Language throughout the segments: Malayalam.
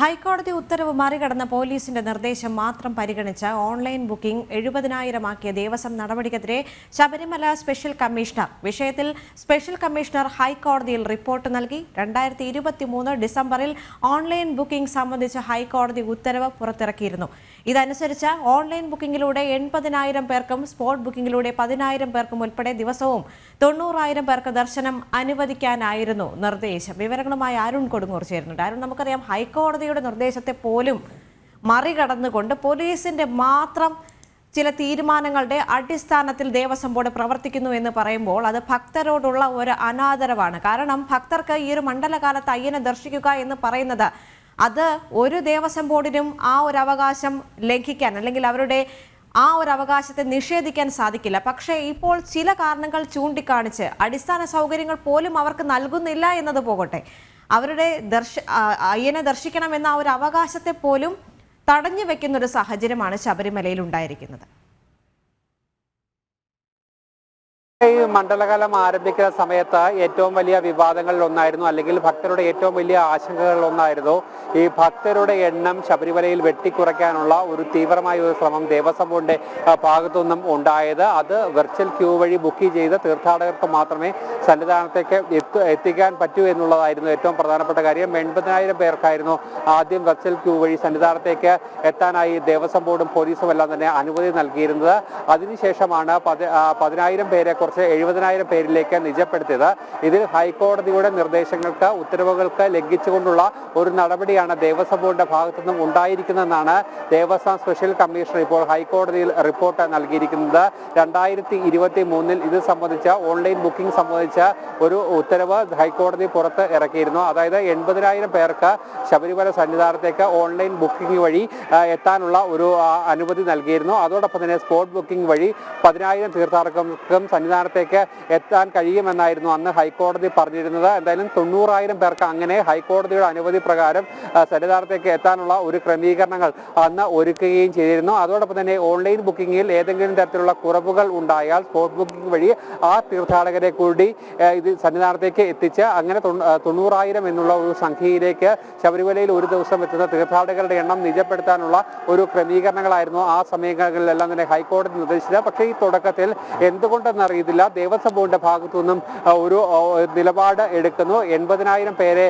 ഹൈക്കോടതി ഉത്തരവ് മറികടന്ന പോലീസിന്റെ നിർദ്ദേശം മാത്രം പരിഗണിച്ച് ഓൺലൈൻ ബുക്കിംഗ് 70,000 ആക്കിയ ദേവസ്വം നടപടിക്കെതിരെ ശബരിമല സ്പെഷ്യൽ കമ്മീഷണർ. വിഷയത്തിൽ സ്പെഷ്യൽ കമ്മീഷണർ ഹൈക്കോടതിയിൽ റിപ്പോർട്ട് നൽകി. 2023 ഡിസംബറിൽ ഓൺലൈൻ ബുക്കിംഗ് സംബന്ധിച്ച് ഹൈക്കോടതി ഉത്തരവ് പുറത്തിറക്കിയിരുന്നു. ഇതനുസരിച്ച് ഓൺലൈൻ ബുക്കിംഗിലൂടെ 80,000 പേർക്കും സ്പോട്ട് ബുക്കിംഗിലൂടെ 10,000 പേർക്കും ഉൾപ്പെടെ ദിവസവും 90,000 പേർക്ക് ദർശനം അനുവദിക്കാനായിരുന്നു നിർദ്ദേശം. വിവരങ്ങളുമായി അരുൺ കൊടുങ്ങൂർ ചേരുന്നുണ്ട്. അരുൺ, നമുക്കറിയാം ഹൈക്കോടതി നിർദ്ദേശത്തെ പോലും മറികടന്നുകൊണ്ട് പോലീസിന്റെ മാത്രം ചില തീരുമാനങ്ങളുടെ അടിസ്ഥാനത്തിൽ ദേവസ്വം ബോർഡ് പ്രവർത്തിക്കുന്നു എന്ന് പറയുമ്പോൾ അത് ഭക്തരോടുള്ള ഒരു അനാദരവാണ്. കാരണം ഭക്തർക്ക് ഈ ഒരു മണ്ഡലകാലത്ത് അയ്യനെ ദർശിക്കുക എന്ന് പറയുന്നത് അത് ഒരു ദേവസ്വം ബോർഡിനും ആ ഒരു അവകാശം ലംഘിക്കാൻ അല്ലെങ്കിൽ അവരുടെ ആ ഒരു അവകാശത്തെ നിഷേധിക്കാൻ സാധിക്കില്ല. പക്ഷേ ഇപ്പോൾ ചില കാരണങ്ങൾ ചൂണ്ടിക്കാണിച്ച് അടിസ്ഥാന സൗകര്യങ്ങൾ പോലും അവർക്ക് നൽകുന്നില്ല എന്നത് പോകട്ടെ, അവരുടെ അയ്യനെ ദർശിക്കണമെന്ന ഒരു അവകാശത്തെ പോലും തടഞ്ഞു വെക്കുന്ന ഒരു സാഹചര്യമാണ് ശബരിമലയിൽ ഉണ്ടായിരിക്കുന്നത്. ഈ മണ്ഡലകാലം ആരംഭിക്കുന്ന സമയത്ത് ഏറ്റവും വലിയ വിവാദങ്ങളിൽ ഒന്നായിരുന്നു, അല്ലെങ്കിൽ ഭക്തരുടെ ഏറ്റവും വലിയ ആശങ്കകളിൽ ഒന്നായിരുന്നു ഈ ഭക്തരുടെ എണ്ണം ശബരിമലയിൽ വെട്ടിക്കുറയ്ക്കാനുള്ള ഒരു തീവ്രമായ ഒരു ശ്രമം ദേവസ്വം ബോർഡിന്റെ ഭാഗത്തുനിന്നും ഉണ്ടായത്. അത് വെർച്വൽ ക്യൂ വഴി ബുക്ക് ചെയ്ത് തീർത്ഥാടകർക്ക് മാത്രമേ സന്നിധാനത്തേക്ക് എത്തിക്കാൻ പറ്റൂ എന്നുള്ളതായിരുന്നു ഏറ്റവും പ്രധാനപ്പെട്ട കാര്യം. 80,000 പേർക്കായിരുന്നു ആദ്യം വെർച്വൽ ക്യൂ വഴി സന്നിധാനത്തേക്ക് എത്താനായി ദേവസ്വം ബോർഡും പോലീസും എല്ലാം തന്നെ അനുമതി നൽകിയിരുന്നത്. അതിനുശേഷമാണ് 10,000 പേരെ 70,000 പേരിലേക്ക് നിജപ്പെടുത്തിയത്. ഇതിൽ ഹൈക്കോടതിയുടെ നിർദ്ദേശങ്ങൾക്ക് ഉത്തരവുകൾക്ക് ലംഘിച്ചുകൊണ്ടുള്ള ഒരു നടപടിയാണ് ദേവസ്വം ബോർഡിന്റെ ഭാഗത്തുനിന്നും ഉണ്ടായിരിക്കുന്നതെന്നാണ് ദേവസ്വം സ്പെഷ്യൽ കമ്മീഷണർ ഇപ്പോൾ ഹൈക്കോടതിയിൽ റിപ്പോർട്ട് നൽകിയിരിക്കുന്നത്. 2023 ഇത് സംബന്ധിച്ച ഓൺലൈൻ ബുക്കിംഗ് സംബന്ധിച്ച ഒരു ഉത്തരവ് ഹൈക്കോടതി പുറത്ത് ഇറക്കിയിരുന്നു. അതായത് 80,000 പേർക്ക് ശബരിമല സന്നിധാനത്തേക്ക് ഓൺലൈൻ ബുക്കിംഗ് വഴി എത്താനുള്ള ഒരു അനുമതി നൽകിയിരുന്നു. അതോടൊപ്പം തന്നെ സ്പോട്ട് ബുക്കിംഗ് വഴി 10,000 തീർത്ഥാടകർക്കും സന്നിധാനത്തേക്ക് എത്താൻ കഴിയുമെന്നായിരുന്നു അന്ന് ഹൈക്കോടതി പറഞ്ഞിരുന്നത്. എന്തായാലും 90,000 പേർക്ക് അങ്ങനെ ഹൈക്കോടതിയുടെ അനുമതി പ്രകാരം സന്നിധാനത്തേക്ക് എത്താനുള്ള ഒരു ക്രമീകരണങ്ങൾ അന്ന് ഒരുക്കുകയും ചെയ്തിരുന്നു. അതോടൊപ്പം തന്നെ ഓൺലൈൻ ബുക്കിംഗിൽ ഏതെങ്കിലും തരത്തിലുള്ള കുറവുകൾ ഉണ്ടായാൽ സ്പോട്ട് ബുക്കിംഗ് വഴി ആ തീർത്ഥാടകരെ കൂടി ഇത് സന്നിധാനത്തേക്ക് എത്തിച്ച് അങ്ങനെ 90,000 എന്നുള്ള ഒരു സംഖ്യയിലേക്ക് ശബരിമലയിൽ ഒരു ദിവസം എത്തുന്ന തീർത്ഥാടകരുടെ എണ്ണം നിജപ്പെടുത്താനുള്ള ഒരു ക്രമീകരണങ്ങളായിരുന്നു ആ സമയങ്ങളിലെല്ലാം തന്നെ ഹൈക്കോടതി നിർദ്ദേശിച്ചത്. പക്ഷേ ഈ തുടക്കത്തിൽ എന്തുകൊണ്ടെന്നറിയത്തില്ല ദേവസ്വം ബോർഡിന്റെ ഭാഗത്തുനിന്നും ഒരു നിലപാട് എടുക്കുന്നു. 80,000 പേരെ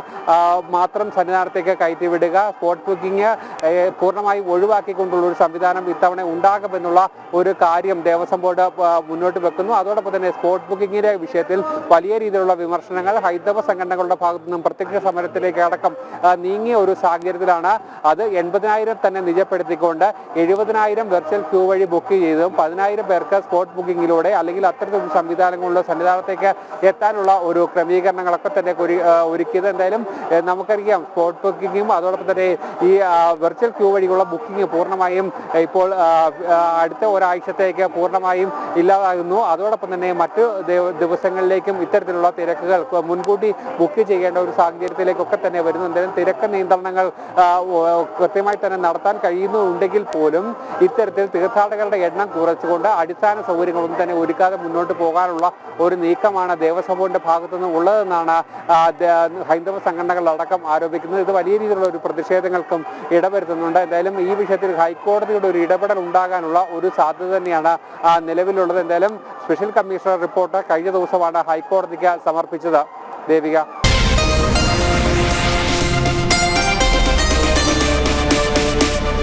മാത്രം സന്നിധാനത്തേക്ക് കയറ്റിവിടുക, സ്പോട്ട് ബുക്കിംഗ് പൂർണ്ണമായും ഒഴിവാക്കിക്കൊണ്ടുള്ള ഒരു സംവിധാനം ഇത്തവണ ഉണ്ടാകുമെന്നുള്ള ഒരു കാര്യം ദേവസ്വം ബോർഡ് മുന്നോട്ട് വെക്കുന്നു. അതോടൊപ്പം തന്നെ സ്പോട്ട് ബുക്കിംഗിന്റെ വിഷയത്തിൽ വലിയ രീതിയിലുള്ള വിമർശനങ്ങൾ ഹൈന്ദവ സംഘടനകളുടെ ഭാഗത്തു നിന്നും പ്രത്യക്ഷ സമരത്തിലേക്ക് അടക്കം നീങ്ങിയ ഒരു സാഹചര്യത്തിലാണ് അത് 80,000 തന്നെ നിജപ്പെടുത്തിക്കൊണ്ട് 70,000 വെർച്വൽ ക്യൂ വഴി ബുക്ക് ചെയ്തതും 10,000 പേർക്ക് സ്പോട്ട് ബുക്കിംഗിലൂടെ അല്ലെങ്കിൽ അത്തരത്തിലൊരു സംവിധാനങ്ങളുടെ സന്നിധാനത്തേക്ക് എത്താനുള്ള ഒരു ക്രമീകരണങ്ങളൊക്കെ തന്നെ ഒരുക്കിയത്. എന്തായാലും നമുക്കറിയാം സ്പോട്ട് ബുക്കിങ്ങും അതോടൊപ്പം തന്നെ ഈ വെർച്വൽ ക്യൂ വഴിയുള്ള ബുക്കിംഗ് പൂർണ്ണമായും ഇപ്പോൾ അടുത്ത ഒരാഴ്ചത്തേക്ക് പൂർണ്ണമായും ഇല്ലാതാകുന്നു. അതോടൊപ്പം തന്നെ മറ്റു ദിവസങ്ങളിലേക്കും ഇത്തരത്തിലുള്ള തിരക്കുകൾ മുൻകൂട്ടി ബുക്ക് ചെയ്യേണ്ട ഒരു സാഹചര്യത്തിലേക്കൊക്കെ തന്നെ വരുന്നു. എന്തായാലും തിരക്ക് നിയന്ത്രണങ്ങൾ കൃത്യമായി തന്നെ നടത്താൻ കഴിയുന്നുണ്ടെങ്കിൽ പോലും ഇത്തരത്തിൽ തീർത്ഥാടകരുടെ എണ്ണം കുറച്ചുകൊണ്ട് അടിസ്ഥാന സൗകര്യങ്ങളൊന്നും തന്നെ ഒരുക്കാതെ മുന്നോട്ട് പോകാനുള്ള ഒരു നീക്കമാണ് ദേവസ്വം ബോർഡിന്റെ ഭാഗത്തുനിന്ന് ഉള്ളതെന്നാണ് ഹൈന്ദവ സംഘടനകളടക്കം ആരോപിക്കുന്നത്. ഇത് വലിയ രീതിയിലുള്ള ഒരു പ്രതിഷേധങ്ങൾക്കും ഇടവരുത്തുന്നുണ്ട്. എന്തായാലും ഈ വിഷയത്തിൽ ഹൈക്കോടതിയുടെ ഒരു ഇടപെടൽ ഉണ്ടാകാനുള്ള ഒരു സാധ്യത തന്നെയാണ് നിലവിലുള്ളത്. എന്തായാലും സ്പെഷ്യൽ കമ്മീഷണർ റിപ്പോർട്ട് കഴിഞ്ഞ ദിവസമാണ് ഹൈക്കോടതിക്ക് സമർപ്പിച്ചത്. ദേവിക.